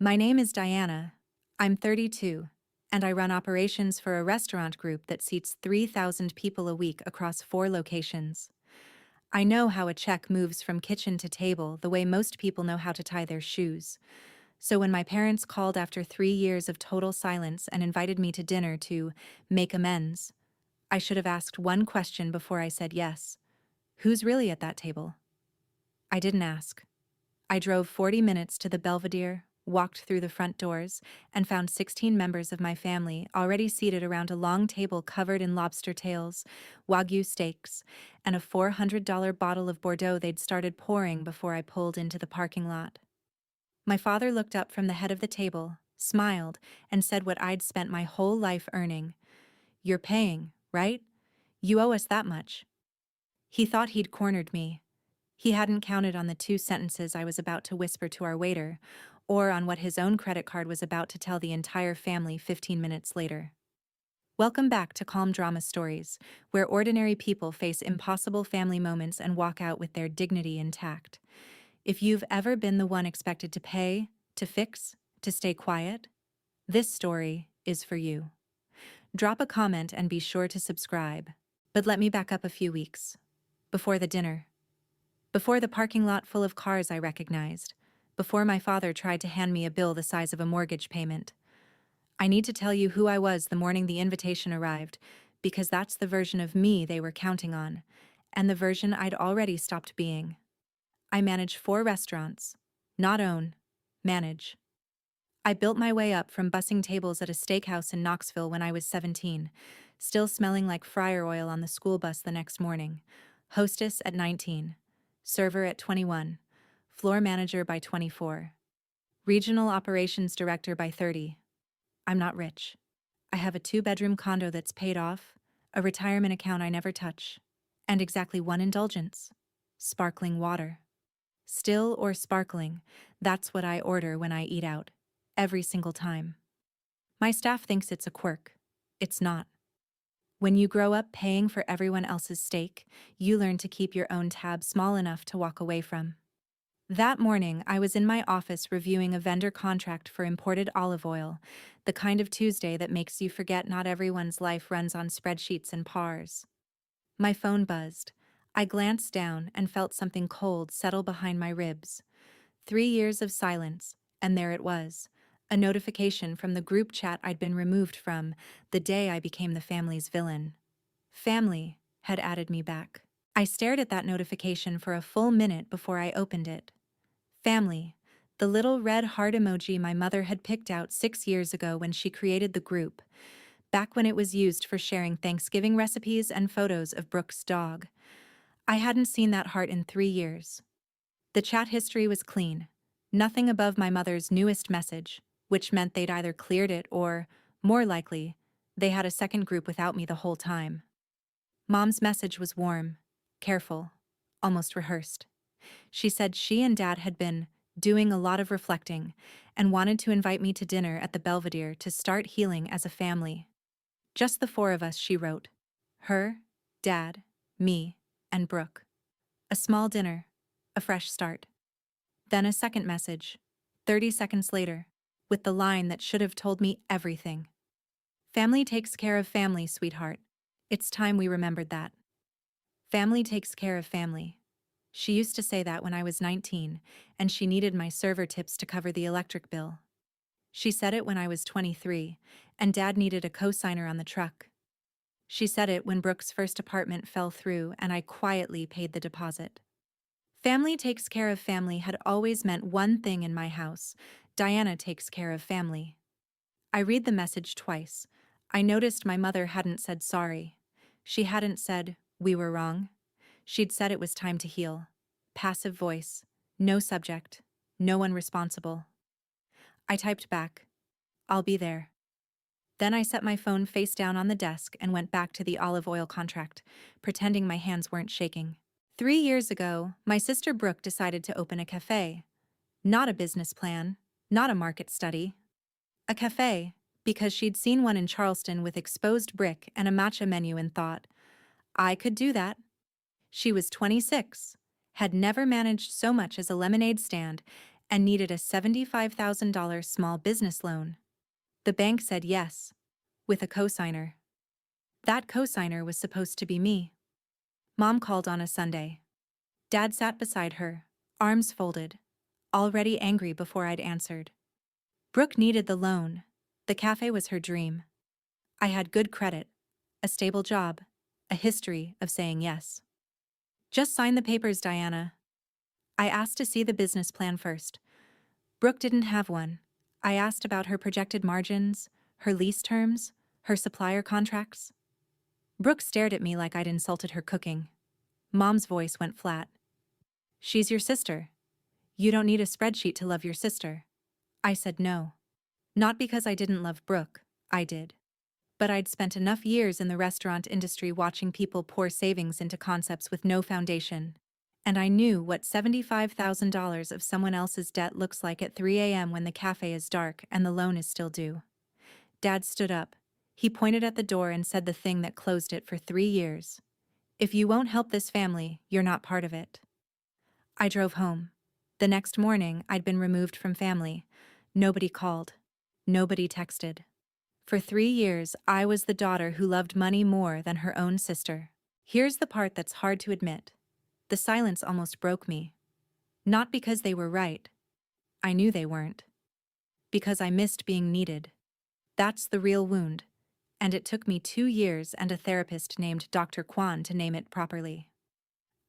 My name is Diana. I'm 32, and I run operations for a restaurant group that seats 3,000 people a week across 4 locations. I know how a check moves from kitchen to table the way most people know how to tie their shoes. So when my parents called after 3 years of total silence and invited me to dinner to make amends, I should have asked one question before I said yes. Who's really at that table? I didn't ask. I drove 40 minutes to the Belvedere, walked through the front doors, and found 16 members of my family already seated around a long table covered in lobster tails, Wagyu steaks, and a $400 bottle of Bordeaux they'd started pouring before I pulled into the parking lot. My father looked up from the head of the table, smiled, and said what I'd spent my whole life earning. "You're paying, right? You owe us that much." He thought he'd cornered me. He hadn't counted on the 2 sentences I was about to whisper to our waiter, or on what his own credit card was about to tell the entire family 15 minutes later. Welcome back to Calm Drama Stories, where ordinary people face impossible family moments and walk out with their dignity intact. If you've ever been the one expected to pay, to fix, to stay quiet, this story is for you. Drop a comment and be sure to subscribe. But let me back up a few weeks. Before the dinner. Before the parking lot full of cars I recognized. Before my father tried to hand me a bill the size of a mortgage payment. I need to tell you who I was the morning the invitation arrived, because that's the version of me they were counting on, and the version I'd already stopped being. I manage 4 restaurants. Not own. Manage. I built my way up from bussing tables at a steakhouse in Knoxville when I was 17, still smelling like fryer oil on the school bus the next morning. Hostess at 19. Server at 21. Floor manager by 24. Regional operations director by 30. I'm not rich. I have a 2-bedroom condo that's paid off, a retirement account I never touch, and exactly one indulgence: sparkling water. Still or sparkling, that's what I order when I eat out. Every single time. My staff thinks it's a quirk. It's not. When you grow up paying for everyone else's steak, you learn to keep your own tab small enough to walk away from. That morning, I was in my office reviewing a vendor contract for imported olive oil, the kind of Tuesday that makes you forget not everyone's life runs on spreadsheets and pars. My phone buzzed. I glanced down and felt something cold settle behind my ribs. 3 years of silence, and there it was. A notification from the group chat I'd been removed from the day I became the family's villain. Family had added me back. I stared at that notification for a full minute before I opened it. Family, the little red heart emoji my mother had picked out 6 years ago when she created the group, back when it was used for sharing Thanksgiving recipes and photos of Brooke's dog. I hadn't seen that heart in 3 years. The chat history was clean. Nothing above my mother's newest message, which meant they'd either cleared it or, more likely, they had a second group without me the whole time. Mom's message was warm, careful, almost rehearsed. She said she and Dad had been doing a lot of reflecting and wanted to invite me to dinner at the Belvedere to start healing as a family. Just the 4 of us, she wrote. Her, Dad, me, and Brooke. A small dinner, a fresh start. Then a second message, 30 seconds later, with the line that should have told me everything. Family takes care of family, sweetheart. It's time we remembered that. Family takes care of family. She used to say that when I was 19, and she needed my server tips to cover the electric bill. She said it when I was 23, and Dad needed a co-signer on the truck. She said it when Brooke's first apartment fell through and I quietly paid the deposit. Family takes care of family had always meant one thing in my house: Diana takes care of family. I read the message twice. I noticed my mother hadn't said sorry. She hadn't said, "We were wrong." She'd said it was time to heal. Passive voice. No subject. No one responsible. I typed back, "I'll be there." Then I set my phone face down on the desk and went back to the olive oil contract, pretending my hands weren't shaking. 3 years ago, my sister Brooke decided to open a cafe. Not a business plan, not a market study. A cafe, because she'd seen one in Charleston with exposed brick and a matcha menu and thought, I could do that. She was 26, had never managed so much as a lemonade stand, and needed a $75,000 small business loan. The bank said yes, with a cosigner. That cosigner was supposed to be me. Mom called on a Sunday. Dad sat beside her, arms folded, already angry before I'd answered. Brooke needed the loan. The cafe was her dream. I had good credit, a stable job, a history of saying yes. Just sign the papers, Diana. I asked to see the business plan first. Brooke didn't have one. I asked about her projected margins, her lease terms, her supplier contracts. Brooke stared at me like I'd insulted her cooking. Mom's voice went flat. She's your sister. You don't need a spreadsheet to love your sister. I said no. Not because I didn't love Brooke, I did. But I'd spent enough years in the restaurant industry watching people pour savings into concepts with no foundation. And I knew what $75,000 of someone else's debt looks like at 3 a.m. when the cafe is dark and the loan is still due. Dad stood up. He pointed at the door and said the thing that closed it for 3 years. If you won't help this family, you're not part of it. I drove home. The next morning, I'd been removed from family. Nobody called. Nobody texted. For 3 years, I was the daughter who loved money more than her own sister. Here's the part that's hard to admit. The silence almost broke me. Not because they were right. I knew they weren't. Because I missed being needed. That's the real wound. And it took me 2 years and a therapist named Dr. Kwan to name it properly.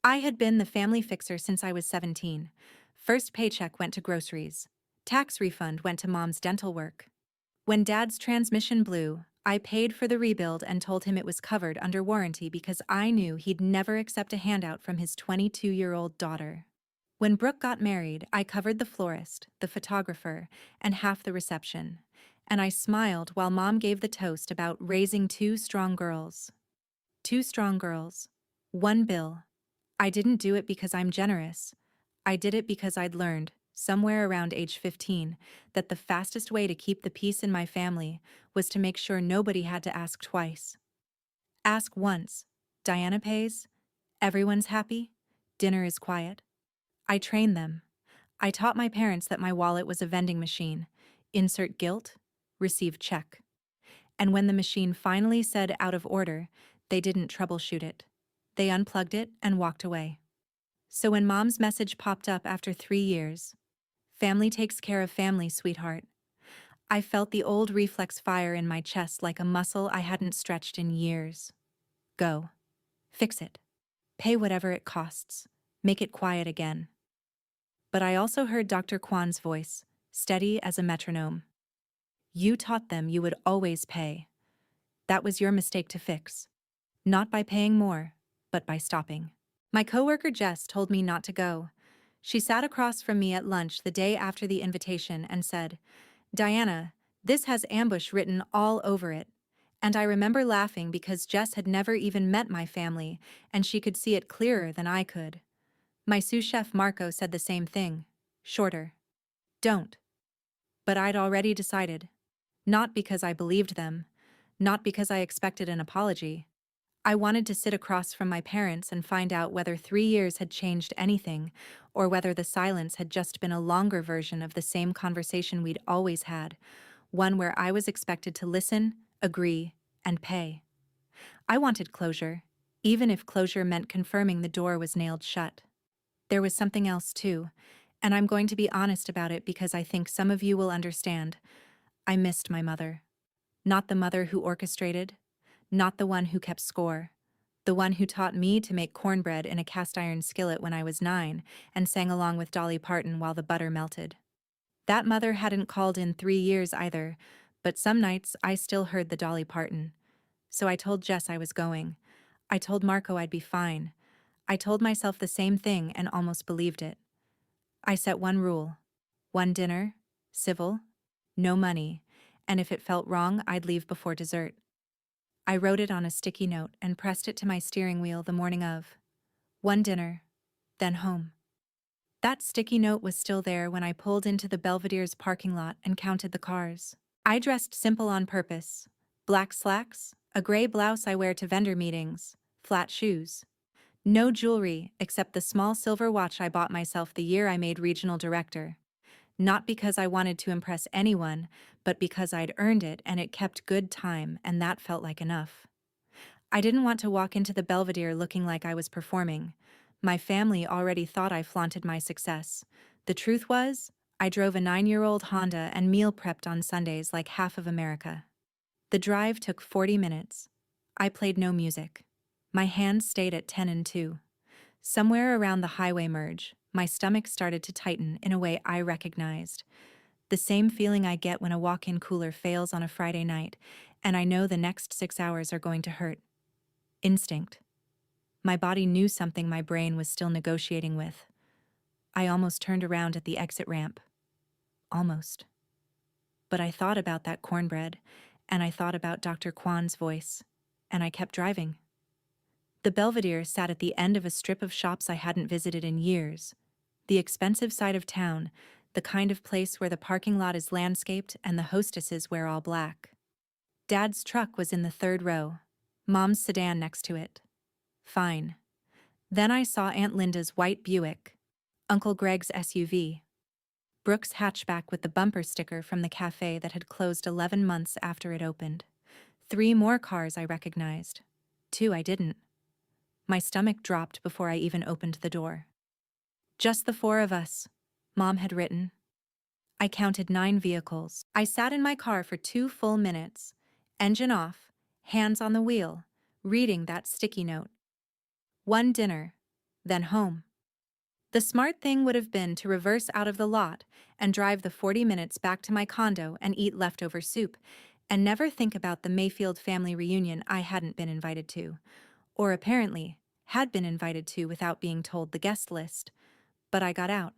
I had been the family fixer since I was 17. First paycheck went to groceries. Tax refund went to Mom's dental work. When Dad's transmission blew, I paid for the rebuild and told him it was covered under warranty because I knew he'd never accept a handout from his 22-year-old daughter. When Brooke got married, I covered the florist, the photographer, and half the reception. And I smiled while Mom gave the toast about raising 2 strong girls. 2 strong girls. 1 bill. I didn't do it because I'm generous. I did it because I'd learned, somewhere around age 15, that the fastest way to keep the peace in my family was to make sure nobody had to ask twice. Ask once. Diana pays. Everyone's happy. Dinner is quiet. I trained them. I taught my parents that my wallet was a vending machine. Insert guilt, receive check. And when the machine finally said out of order, they didn't troubleshoot it. They unplugged it and walked away. So when Mom's message popped up after 3 years, family takes care of family, sweetheart, I felt the old reflex fire in my chest like a muscle I hadn't stretched in years. Go. Fix it. Pay whatever it costs. Make it quiet again. But I also heard Dr. Kwan's voice, steady as a metronome. You taught them you would always pay. That was your mistake to fix. Not by paying more, but by stopping. My coworker Jess told me not to go. She sat across from me at lunch the day after the invitation and said, Diana, this has ambush written all over it. And I remember laughing because Jess had never even met my family, and she could see it clearer than I could. My sous chef Marco said the same thing, shorter. Don't. But I'd already decided. Not because I believed them, not because I expected an apology. I wanted to sit across from my parents and find out whether 3 years had changed anything, or whether the silence had just been a longer version of the same conversation we'd always had, one where I was expected to listen, agree, and pay. I wanted closure, even if closure meant confirming the door was nailed shut. There was something else too, and I'm going to be honest about it because I think some of you will understand. I missed my mother. Not the mother who orchestrated, not the one who kept score, the one who taught me to make cornbread in a cast-iron skillet when I was 9 and sang along with Dolly Parton while the butter melted. That mother hadn't called in 3 years either, but some nights I still heard the Dolly Parton. So I told Jess I was going. I told Marco I'd be fine. I told myself the same thing and almost believed it. I set one rule. 1 dinner, civil, no money, and if it felt wrong, I'd leave before dessert. I wrote it on a sticky note and pressed it to my steering wheel the morning of. 1 dinner, then home. That sticky note was still there when I pulled into the Belvedere's parking lot and counted the cars. I dressed simple on purpose. Black slacks, a gray blouse I wear to vendor meetings, flat shoes. No jewelry except the small silver watch I bought myself the year I made regional director. Not because I wanted to impress anyone, but because I'd earned it and it kept good time, and that felt like enough. I didn't want to walk into the Belvedere looking like I was performing. My family already thought I flaunted my success. The truth was, I drove a 9-year-old Honda and meal prepped on Sundays like half of America. The drive took 40 minutes. I played no music. My hands stayed at 10 and 2. Somewhere around the highway merge, my stomach started to tighten in a way I recognized. The same feeling I get when a walk-in cooler fails on a Friday night, and I know the next 6 hours are going to hurt. Instinct. My body knew something my brain was still negotiating with. I almost turned around at the exit ramp. Almost. But I thought about that cornbread, and I thought about Dr. Kwan's voice, and I kept driving. The Belvedere sat at the end of a strip of shops I hadn't visited in years. The expensive side of town, the kind of place where the parking lot is landscaped and the hostesses wear all black. Dad's truck was in the third row, Mom's sedan next to it. Fine. Then I saw Aunt Linda's white Buick, Uncle Greg's SUV, Brooke's hatchback with the bumper sticker from the cafe that had closed 11 months after it opened. 3 more cars I recognized. 2 I didn't. My stomach dropped before I even opened the door. Just the 4 of us, Mom had written. I counted 9 vehicles. I sat in my car for 2 full minutes, engine off, hands on the wheel, reading that sticky note. 1 dinner, then home. The smart thing would have been to reverse out of the lot and drive the 40 minutes back to my condo and eat leftover soup, and never think about the Mayfield family reunion I hadn't been invited to, or apparently had been invited to without being told the guest list. But I got out.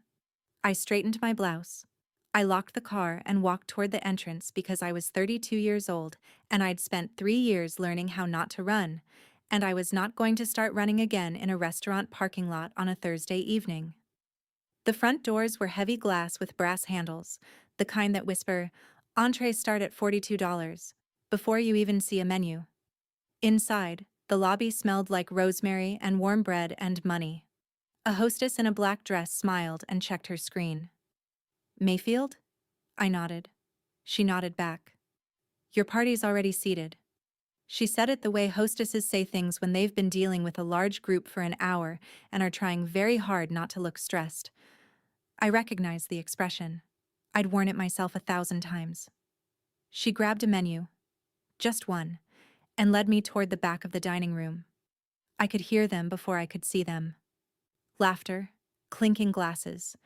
I straightened my blouse. I locked the car and walked toward the entrance because I was 32 years old and I'd spent 3 years learning how not to run, and I was not going to start running again in a restaurant parking lot on a Thursday evening. The front doors were heavy glass with brass handles, the kind that whisper, "Entrees start at $42, before you even see a menu. Inside, the lobby smelled like rosemary and warm bread and money. A hostess in a black dress smiled and checked her screen. "Mayfield?" I nodded. She nodded back. "Your party's already seated." She said it the way hostesses say things when they've been dealing with a large group for an hour and are trying very hard not to look stressed. I recognized the expression. I'd worn it myself 1,000 times. She grabbed a menu, just one, and led me toward the back of the dining room. I could hear them before I could see them. Laughter, clinking glasses,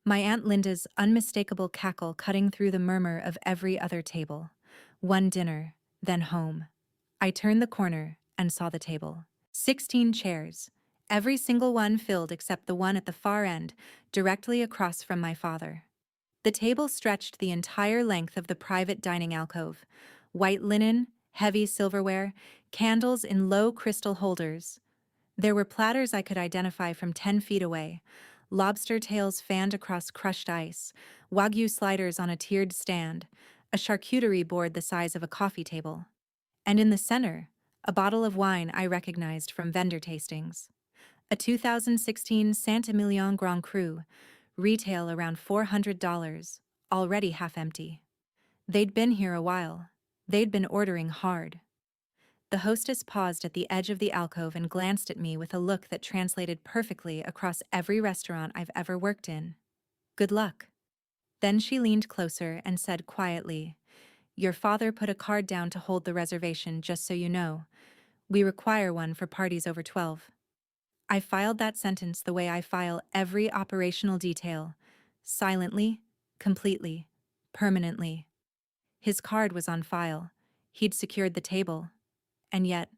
my Aunt Linda's unmistakable cackle cutting through the murmur of every other table. 1 dinner, then home. I turned the corner and saw the table. 16 chairs, every single one filled except the one at the far end, directly across from my father. The table stretched the entire length of the private dining alcove. White linen, heavy silverware, candles in low crystal holders. There were platters I could identify from 10 feet away. Lobster tails fanned across crushed ice, Wagyu sliders on a tiered stand, a charcuterie board the size of a coffee table. And in the center, a bottle of wine I recognized from vendor tastings. A 2016 Saint-Emilion Grand Cru, retail around $400, already half empty. They'd been here a while. They'd been ordering hard. The hostess paused at the edge of the alcove and glanced at me with a look that translated perfectly across every restaurant I've ever worked in. "Good luck." Then she leaned closer and said quietly, "Your father put a card down to hold the reservation, just so you know. We require one for parties over 12. I filed that sentence the way I file every operational detail. Silently, completely, permanently. His card was on file. He'd secured the table. And yet,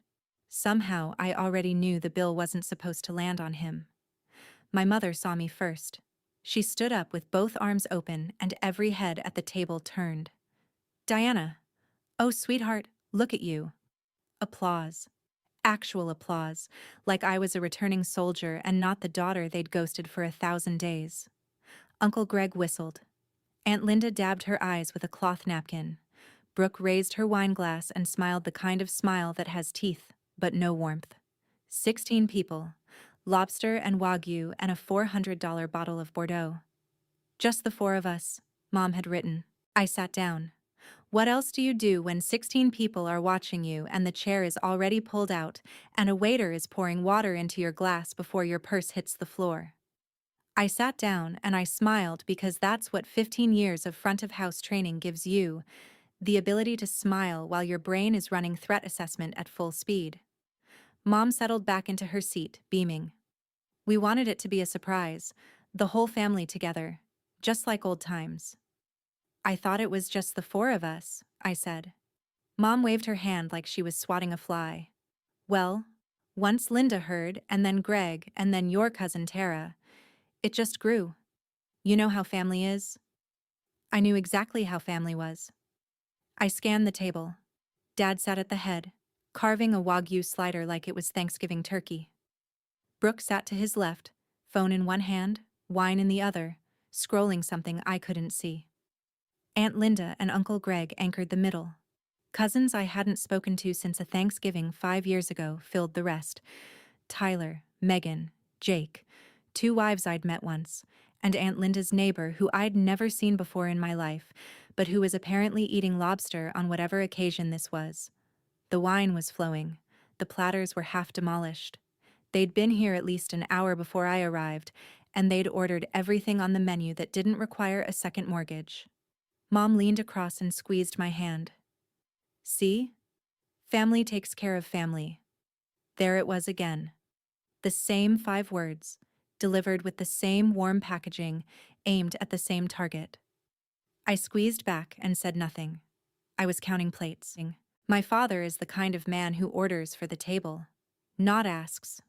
somehow I already knew the bill wasn't supposed to land on him. My mother saw me first. She stood up with both arms open and every head at the table turned. "Diana, oh sweetheart, look at you." Applause. Actual applause, like I was a returning soldier and not the daughter they'd ghosted for 1,000 days. Uncle Greg whistled. Aunt Linda dabbed her eyes with a cloth napkin. Brooke raised her wine glass and smiled the kind of smile that has teeth, but no warmth. 16 people, lobster and Wagyu and a $400 bottle of Bordeaux. Just the four of us, Mom had written. I sat down. What else do you do when 16 people are watching you and the chair is already pulled out and a waiter is pouring water into your glass before your purse hits the floor? I sat down and I smiled because that's what 15 years of front-of-house training gives you, the ability to smile while your brain is running threat assessment at full speed. Mom settled back into her seat, beaming. We wanted it to be a surprise, the whole family together, just like old times. I thought it was just the four of us, I said. Mom waved her hand like she was swatting a fly. Well, once Linda heard, and then Greg, and then your cousin Tara. It just grew. You know how family is? I knew exactly how family was. I scanned the table. Dad sat at the head, carving a Wagyu slider like it was Thanksgiving turkey. Brooke sat to his left, phone in one hand, wine in the other, scrolling something I couldn't see. Aunt Linda and Uncle Greg anchored the middle. Cousins I hadn't spoken to since a Thanksgiving 5 years ago filled the rest. Tyler, Megan, Jake, two wives I'd met once, and Aunt Linda's neighbor who I'd never seen before in my life, but who was apparently eating lobster on whatever occasion this was. The wine was flowing. The platters were half demolished. They'd been here at least an hour before I arrived, and they'd ordered everything on the menu that didn't require a second mortgage. Mom leaned across and squeezed my hand. See? Family takes care of family. There it was again. The same 5 words, delivered with the same warm packaging, aimed at the same target. I squeezed back and said nothing. I was counting plates. My father is the kind of man who orders for the table. Not asks.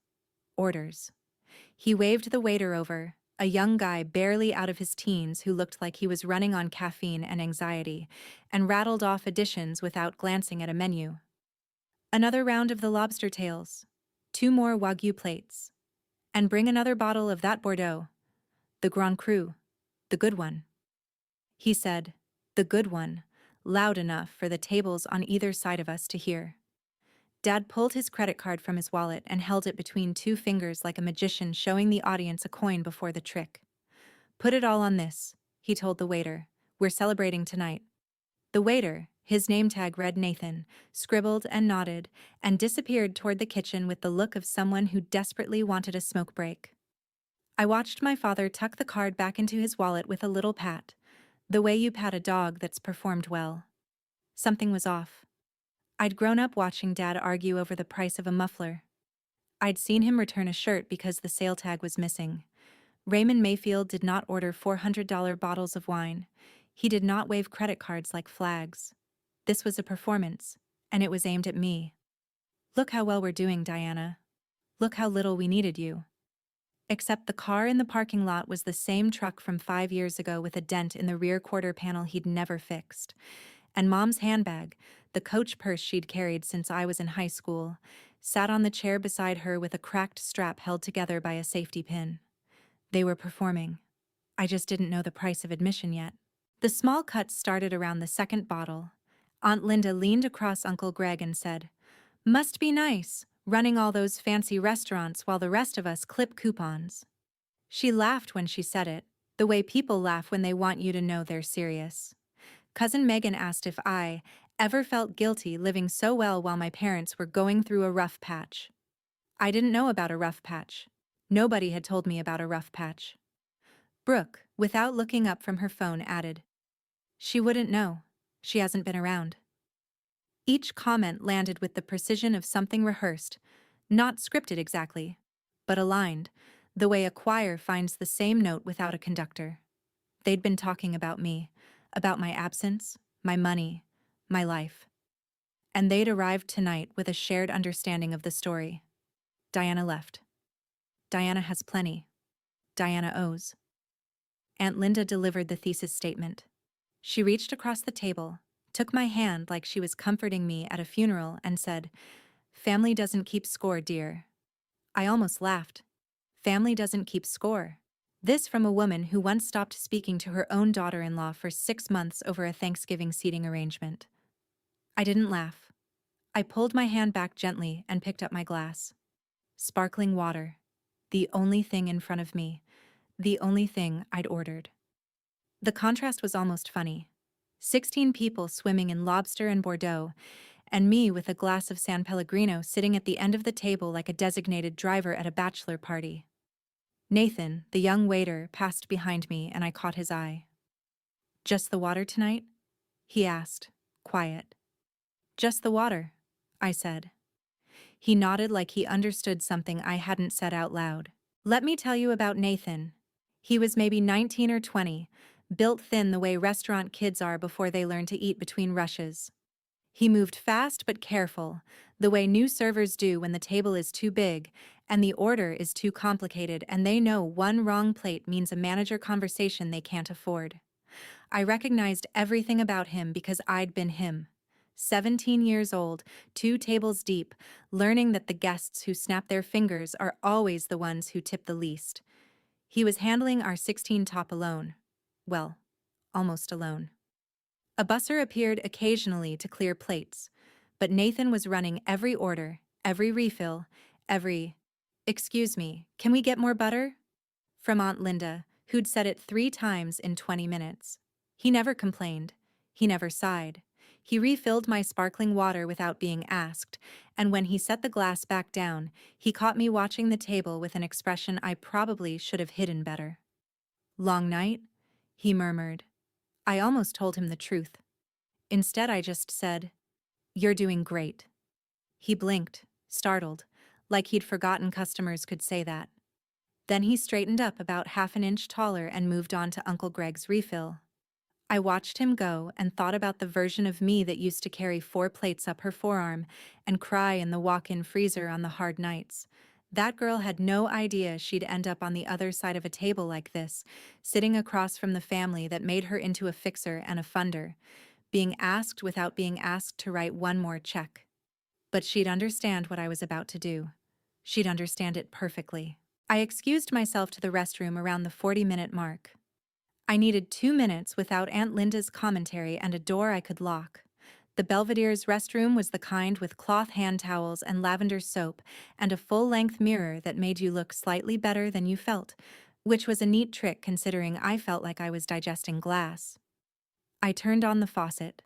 Orders. He waved the waiter over, a young guy barely out of his teens who looked like he was running on caffeine and anxiety, and rattled off additions without glancing at a menu. Another round of the lobster tails. 2 more Wagyu plates. And bring another bottle of that Bordeaux. The Grand Cru. The good one. He said, the good one, loud enough for the tables on either side of us to hear. Dad pulled his credit card from his wallet and held it between 2 fingers like a magician showing the audience a coin before the trick. Put it all on this, he told the waiter. We're celebrating tonight. The waiter, his name tag read Nathan, scribbled and nodded, and disappeared toward the kitchen with the look of someone who desperately wanted a smoke break. I watched my father tuck the card back into his wallet with a little pat, the way you pat a dog that's performed well. Something was off. I'd grown up watching Dad argue over the price of a muffler. I'd seen him return a shirt because the sale tag was missing. Raymond Mayfield did not order $400 bottles of wine. He did not wave credit cards like flags. This was a performance, and it was aimed at me. Look how well we're doing, Diana. Look how little we needed you. Except the car in the parking lot was the same truck from 5 years ago with a dent in the rear quarter panel he'd never fixed. And Mom's handbag, the Coach purse she'd carried since I was in high school, sat on the chair beside her with a cracked strap held together by a safety pin. They were performing. I just didn't know the price of admission yet. The small cuts started around the second bottle. Aunt Linda leaned across Uncle Greg and said, "Must be nice, running all those fancy restaurants while the rest of us clip coupons." She laughed when she said it, the way people laugh when they want you to know they're serious. Cousin Megan asked if I ever felt guilty living so well while my parents were going through a rough patch. I didn't know about a rough patch. Nobody had told me about a rough patch. Brooke, without looking up from her phone, added, "She wouldn't know. She hasn't been around." Each comment landed with the precision of something rehearsed, not scripted exactly, but aligned, the way a choir finds the same note without a conductor. They'd been talking about me, about my absence, my money, my life. And they'd arrived tonight with a shared understanding of the story. Diana left. Diana has plenty. Diana owes. Aunt Linda delivered the thesis statement. She reached across the table, took my hand like she was comforting me at a funeral, and said, "Family doesn't keep score, dear." I almost laughed. Family doesn't keep score. This from a woman who once stopped speaking to her own daughter-in-law for 6 months over a Thanksgiving seating arrangement. I didn't laugh. I pulled my hand back gently and picked up my glass. Sparkling water. The only thing in front of me. The only thing I'd ordered. The contrast was almost funny. 16 people swimming in lobster and Bordeaux, and me with a glass of San Pellegrino sitting at the end of the table like a designated driver at a bachelor party. Nathan, the young waiter, passed behind me and I caught his eye. "Just the water tonight?" he asked, quiet. "Just the water," I said. He nodded like he understood something I hadn't said out loud. "Let me tell you about Nathan." He was maybe 19 or 20, built thin the way restaurant kids are before they learn to eat between rushes. He moved fast but careful, the way new servers do when the table is too big and the order is too complicated and they know one wrong plate means a manager conversation they can't afford. I recognized everything about him because I'd been him. 17 years old, 2 tables deep, learning that the guests who snap their fingers are always the ones who tip the least. He was handling our 16 top alone. Well, almost alone. A busser appeared occasionally to clear plates, but Nathan was running every order, every refill, every, "Excuse me, can we get more butter?" from Aunt Linda, who'd said it 3 times in 20 minutes. He never complained. He never sighed. He refilled my sparkling water without being asked, and when he set the glass back down, he caught me watching the table with an expression I probably should have hidden better. "Long night?" he murmured. I almost told him the truth. Instead, I just said, "You're doing great." He blinked, startled, like he'd forgotten customers could say that. Then he straightened up about half an inch taller and moved on to Uncle Greg's refill. I watched him go and thought about the version of me that used to carry 4 plates up her forearm and cry in the walk-in freezer on the hard nights. That girl had no idea she'd end up on the other side of a table like this, sitting across from the family that made her into a fixer and a funder, being asked without being asked to write one more check. But she'd understand what I was about to do. She'd understand it perfectly. I excused myself to the restroom around the 40-minute mark. I needed 2 minutes without Aunt Linda's commentary and a door I could lock. The Belvedere's restroom was the kind with cloth hand towels and lavender soap and a full-length mirror that made you look slightly better than you felt, which was a neat trick considering I felt like I was digesting glass. I turned on the faucet,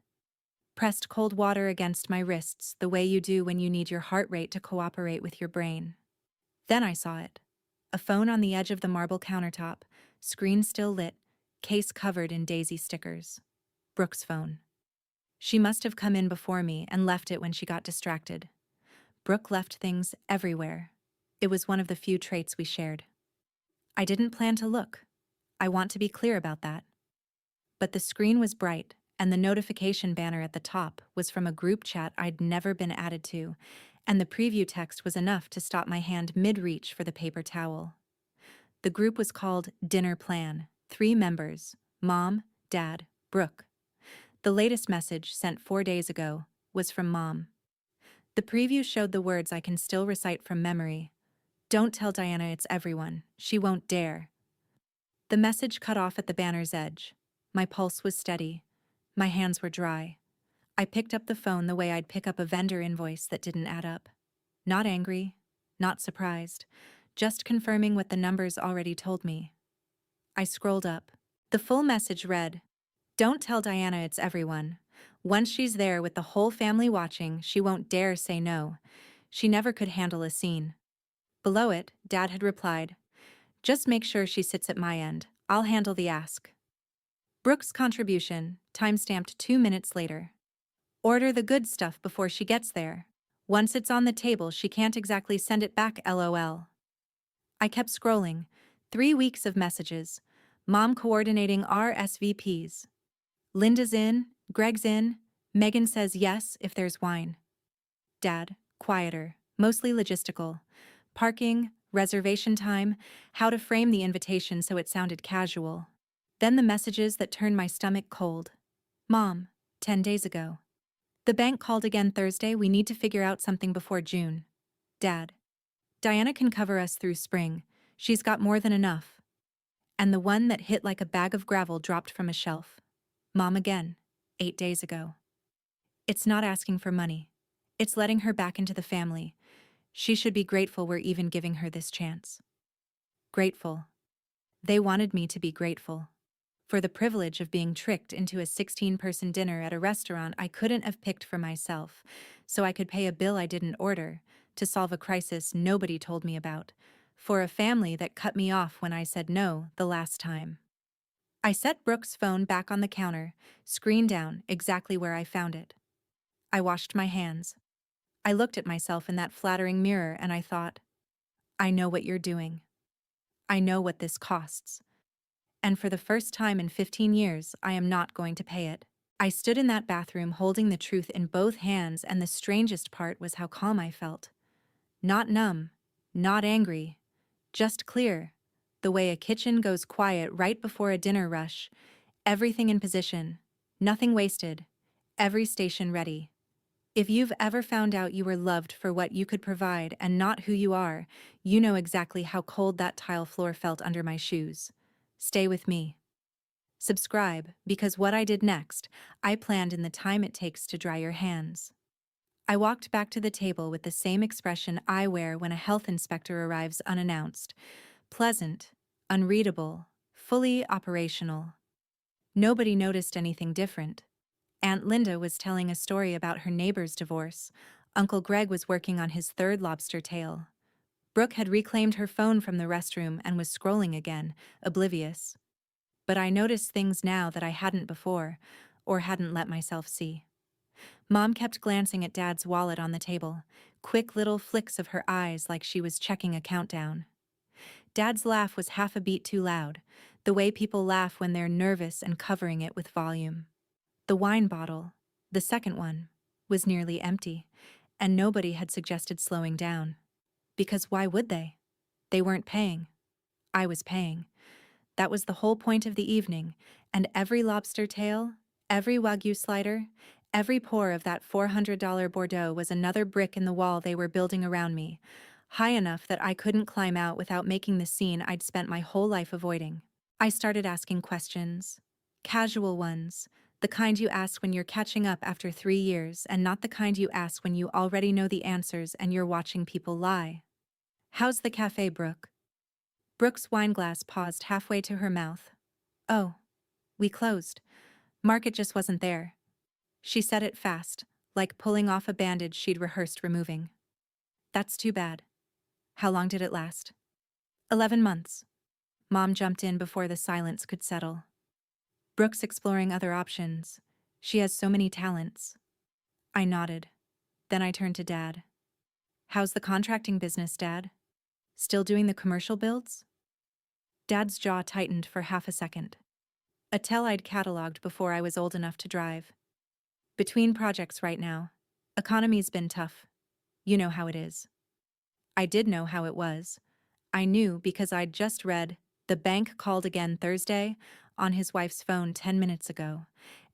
pressed cold water against my wrists the way you do when you need your heart rate to cooperate with your brain. Then I saw it. A phone on the edge of the marble countertop, screen still lit, case covered in daisy stickers. Brooke's phone. She must have come in before me and left it when she got distracted. Brooke left things everywhere. It was one of the few traits we shared. I didn't plan to look. I want to be clear about that. But the screen was bright, and the notification banner at the top was from a group chat I'd never been added to, and the preview text was enough to stop my hand mid-reach for the paper towel. The group was called Dinner Plan, 3 members, Mom, Dad, Brooke. The latest message, sent 4 days ago, was from Mom. The preview showed the words I can still recite from memory. "Don't tell Diana it's everyone. She won't dare." The message cut off at the banner's edge. My pulse was steady. My hands were dry. I picked up the phone the way I'd pick up a vendor invoice that didn't add up. Not angry, not surprised, just confirming what the numbers already told me. I scrolled up. The full message read, "Don't tell Diana it's everyone. Once she's there with the whole family watching, she won't dare say no. She never could handle a scene." Below it, Dad had replied, "Just make sure she sits at my end. I'll handle the ask." Brooke's contribution, timestamped 2 minutes later. "Order the good stuff before she gets there. Once it's on the table, she can't exactly send it back, LOL." I kept scrolling. 3 weeks of messages. Mom coordinating RSVPs. Linda's in, Greg's in, Megan says yes if there's wine. Dad, quieter, mostly logistical. Parking, reservation time, how to frame the invitation so it sounded casual. Then the messages that turned my stomach cold. "Mom, 10 days ago. The bank called again Thursday, we need to figure out something before June." Dad, "Diana can cover us through spring. She's got more than enough." And the one that hit like a bag of gravel dropped from a shelf. Mom again, 8 days ago. "It's not asking for money. It's letting her back into the family. She should be grateful we're even giving her this chance." Grateful. They wanted me to be grateful. for the privilege of being tricked into a 16-person dinner at a restaurant I couldn't have picked for myself, so I could pay a bill I didn't order, to solve a crisis nobody told me about, for a family that cut me off when I said no the last time. I set Brooke's phone back on the counter, screen down exactly where I found it. I washed my hands. I looked at myself in that flattering mirror and I thought, I know what you're doing. I know what this costs. And for the first time in 15 years, I am not going to pay it. I stood in that bathroom holding the truth in both hands, and the strangest part was how calm I felt. Not numb, not angry, just clear, the way a kitchen goes quiet right before a dinner rush, everything in position, nothing wasted, every station ready. If you've ever found out you were loved for what you could provide and not who you are, you know exactly how cold that tile floor felt under my shoes. Stay with me. Subscribe, because what I did next, I planned in the time it takes to dry your hands. I walked back to the table with the same expression I wear when a health inspector arrives unannounced. Pleasant, unreadable, fully operational. Nobody noticed anything different. Aunt Linda was telling a story about her neighbor's divorce. Uncle Greg was working on his third lobster tail. Brooke had reclaimed her phone from the restroom and was scrolling again, oblivious. But I noticed things now that I hadn't before, or hadn't let myself see. Mom kept glancing at Dad's wallet on the table, quick little flicks of her eyes like she was checking a countdown. Dad's laugh was half a beat too loud, the way people laugh when they're nervous and covering it with volume. The wine bottle, the second one, was nearly empty, and nobody had suggested slowing down. Because why would they? They weren't paying. I was paying. That was the whole point of the evening, and every lobster tail, every Wagyu slider, every pour of that $400 Bordeaux was another brick in the wall they were building around me, high enough that I couldn't climb out without making the scene I'd spent my whole life avoiding. I started asking questions. Casual ones, the kind you ask when you're catching up after 3 years, and not the kind you ask when you already know the answers and you're watching people lie. How's the cafe, Brooke? Brooke's wineglass paused halfway to her mouth. Oh, we closed. Market just wasn't there. She said it fast, like pulling off a bandage she'd rehearsed removing. That's too bad. How long did it last? 11 months. Mom jumped in before the silence could settle. Brooke's exploring other options. She has so many talents. I nodded. Then I turned to Dad. How's the contracting business, Dad? Still doing the commercial builds? Dad's jaw tightened for half a second. A tell I'd cataloged before I was old enough to drive. Between projects right now. Economy's been tough. You know how it is. I did know how it was. I knew because I'd just read, "The bank called again Thursday," on his wife's phone 10 minutes ago,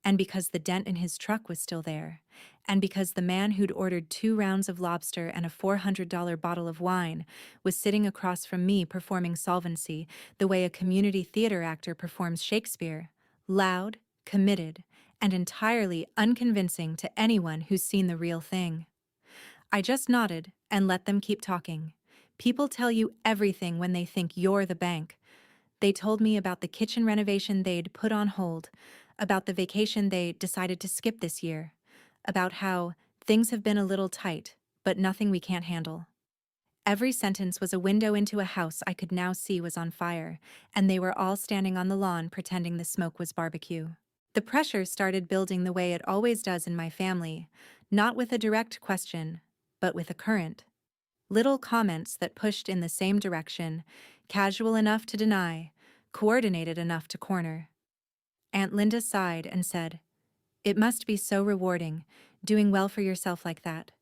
and because the dent in his truck was still there, and because the man who'd ordered 2 rounds of lobster and a $400 bottle of wine was sitting across from me performing Solvency the way a community theater actor performs Shakespeare, loud, committed, and entirely unconvincing to anyone who's seen the real thing. I just nodded and let them keep talking. People tell you everything when they think you're the bank. They told me about the kitchen renovation they'd put on hold, about the vacation they decided to skip this year, about how things have been a little tight, but nothing we can't handle. Every sentence was a window into a house I could now see was on fire, and they were all standing on the lawn pretending the smoke was barbecue. The pressure started building the way it always does in my family, not with a direct question, but with a current. Little comments that pushed in the same direction, casual enough to deny, coordinated enough to corner. Aunt Linda sighed and said, "It must be so rewarding, doing well for yourself like that.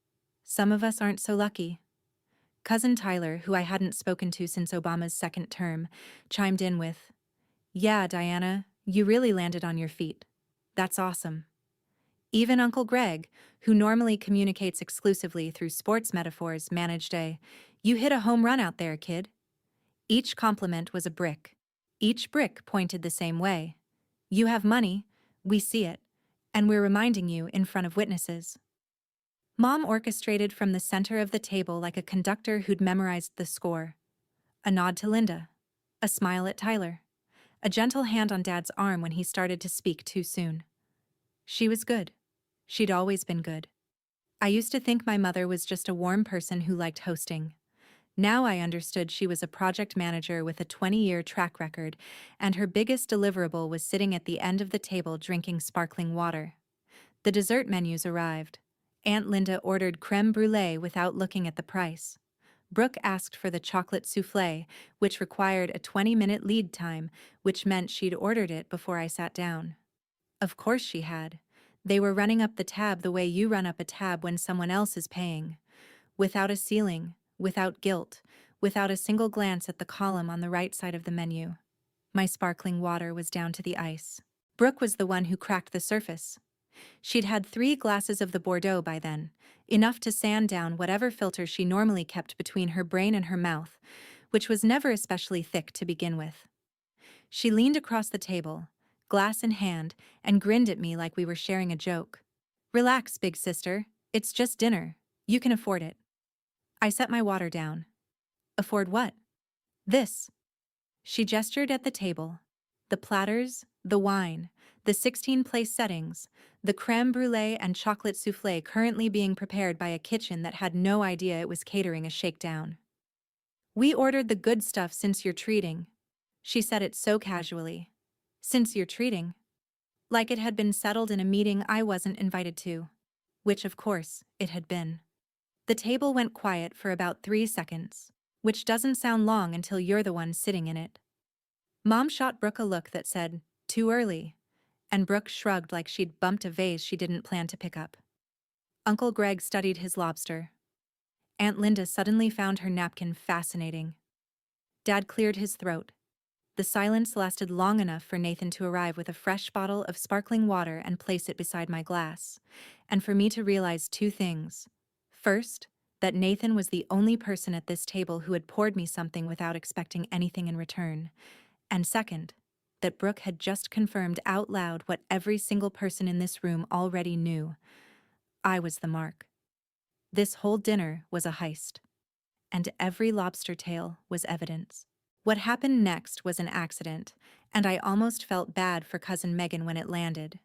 Some of us aren't so lucky." Cousin Tyler, who I hadn't spoken to since Obama's second term, chimed in with, "Yeah, Diana, you really landed on your feet. That's awesome." Even Uncle Greg, who normally communicates exclusively through sports metaphors, managed a, "You hit a home run out there, kid." Each compliment was a brick. Each brick pointed the same way. You have money, we see it, and we're reminding you in front of witnesses. Mom orchestrated from the center of the table like a conductor who'd memorized the score. A nod to Linda. A smile at Tyler. a gentle hand on Dad's arm when he started to speak too soon. She was good. She'd always been good. I used to think my mother was just a warm person who liked hosting. Now I understood she was a project manager with a 20-year track record, and her biggest deliverable was sitting at the end of the table drinking sparkling water. The dessert menus arrived. Aunt Linda ordered crème brûlée without looking at the price. Brooke asked for the chocolate soufflé, which required a 20-minute lead time, which meant she'd ordered it before I sat down. Of course she had. They were running up the tab the way you run up a tab when someone else is paying. Without a ceiling, without guilt, without a single glance at the column on the right side of the menu. My sparkling water was down to the ice. Brooke was the one who cracked the surface. She'd had 3 glasses of the Bordeaux by then, enough to sand down whatever filter she normally kept between her brain and her mouth, which was never especially thick to begin with. She leaned across the table, glass in hand, and grinned at me like we were sharing a joke. "Relax, big sister. It's just dinner. You can afford it." I set my water down. "Afford what?" "This." She gestured at the table. The platters, the wine, the 16-place settings, the crème brûlée and chocolate soufflé currently being prepared by a kitchen that had no idea it was catering a shakedown. "We ordered the good stuff since you're treating." She said it so casually. "Since you're treating." Like it had been settled in a meeting I wasn't invited to. Which, of course, it had been. The table went quiet for about 3 seconds, which doesn't sound long until you're the one sitting in it. Mom shot Brooke a look that said, "Too early," and Brooke shrugged like she'd bumped a vase she didn't plan to pick up. Uncle Greg studied his lobster. Aunt Linda suddenly found her napkin fascinating. Dad cleared his throat. The silence lasted long enough for Nathan to arrive with a fresh bottle of sparkling water and place it beside my glass, and for me to realize 2 things. First, that Nathan was the only person at this table who had poured me something without expecting anything in return. And second, that Brooke had just confirmed out loud what every single person in this room already knew. I was the mark. This whole dinner was a heist. And every lobster tail was evidence. What happened next was an accident, and I almost felt bad for Cousin Megan when it landed.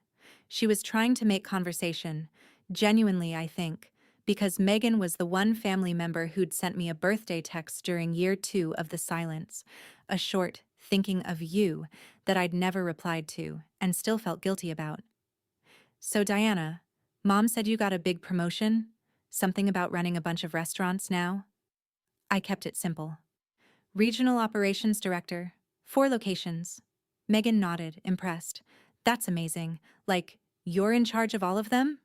She was trying to make conversation, genuinely I think, because Megan was the one family member who'd sent me a birthday text during year 2 of the silence, a short, thinking of you, that I'd never replied to, and still felt guilty about. "So Diana, Mom said you got a big promotion? Something about running a bunch of restaurants now?" I kept it simple. "Regional Operations Director. 4 locations." Megan nodded, impressed. "That's amazing. Like, you're in charge of all of them?"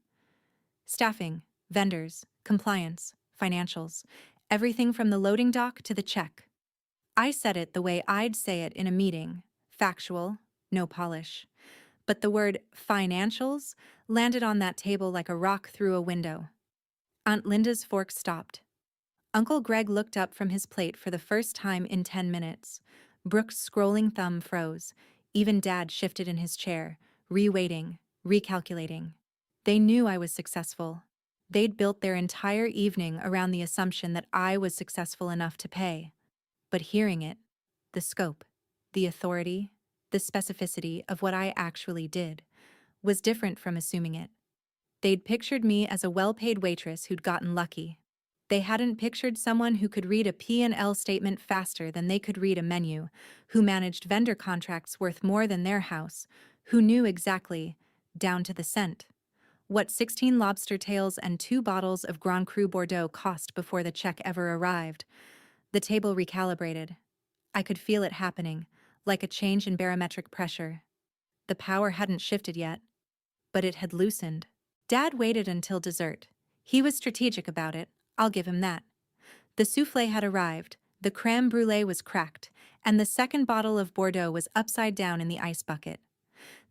"Staffing, vendors, compliance, financials, everything from the loading dock to the check." I said it the way I'd say it in a meeting, factual, no polish. But the word financials landed on that table like a rock through a window. Aunt Linda's fork stopped. Uncle Greg looked up from his plate for the first time in 10 minutes. Brooke's scrolling thumb froze. Even Dad shifted in his chair, re-weighting, recalculating. They knew I was successful. They'd built their entire evening around the assumption that I was successful enough to pay. But hearing it, the scope, the authority, the specificity of what I actually did, was different from assuming it. They'd pictured me as a well-paid waitress who'd gotten lucky. They hadn't pictured someone who could read a P&L statement faster than they could read a menu, who managed vendor contracts worth more than their house, who knew exactly, down to the cent, what 16 lobster tails and 2 bottles of Grand Cru Bordeaux cost before the check ever arrived. The table recalibrated. I could feel it happening, like a change in barometric pressure. The power hadn't shifted yet, but it had loosened. Dad waited until dessert. He was strategic about it, I'll give him that. The soufflé had arrived, the crème brûlée was cracked, and the second bottle of Bordeaux was upside down in the ice bucket.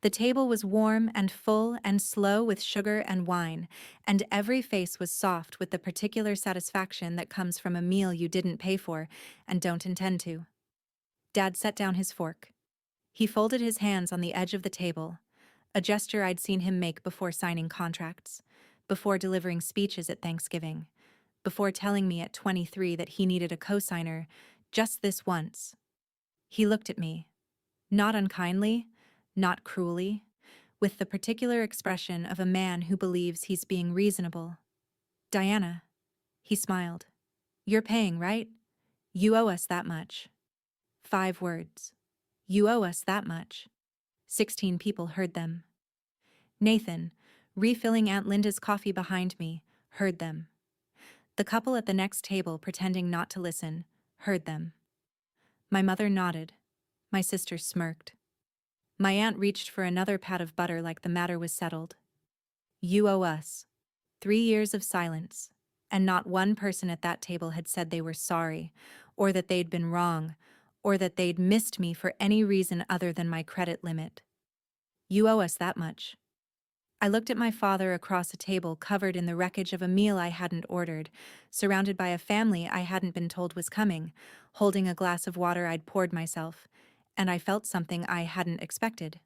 The table was warm and full and slow with sugar and wine, and every face was soft with the particular satisfaction that comes from a meal you didn't pay for and don't intend to. Dad set down his fork. He folded his hands on the edge of the table, a gesture I'd seen him make before signing contracts, before delivering speeches at Thanksgiving, before telling me at 23 that he needed a co-signer just this once. He looked at me. Not unkindly, not cruelly, with the particular expression of a man who believes he's being reasonable. "Diana," he smiled. "You're paying, right? You owe us that much." 5 words. You owe us that much. 16 people heard them. Nathan, refilling Aunt Linda's coffee behind me, heard them. The couple at the next table pretending not to listen, heard them. My mother nodded. My sister smirked. My aunt reached for another pat of butter like the matter was settled. You owe us. 3 years of silence, and not one person at that table had said they were sorry, or that they'd been wrong, or that they'd missed me for any reason other than my credit limit. You owe us that much. I looked at my father across a table covered in the wreckage of a meal I hadn't ordered, surrounded by a family I hadn't been told was coming, holding a glass of water I'd poured myself, and I felt something I hadn't expected.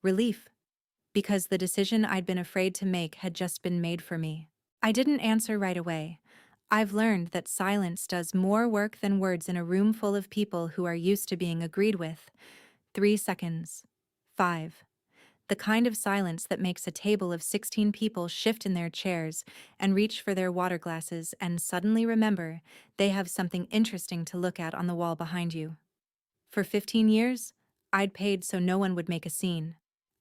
Relief. Because the decision I'd been afraid to make had just been made for me. I didn't answer right away. I've learned that silence does more work than words in a room full of people who are used to being agreed with. 3 seconds. 5. The kind of silence that makes a table of 16 people shift in their chairs and reach for their water glasses and suddenly remember they have something interesting to look at on the wall behind you. For 15 years, I'd paid so no one would make a scene.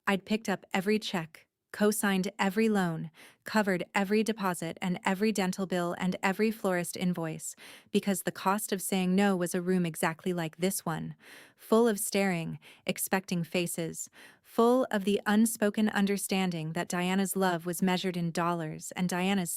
I'd picked up every check, co-signed every loan, covered every deposit and every dental bill and every florist invoice, because the cost of saying no was a room exactly like this one, full of staring, expecting faces, full of the unspoken understanding that Diana's love was measured in dollars and Diana's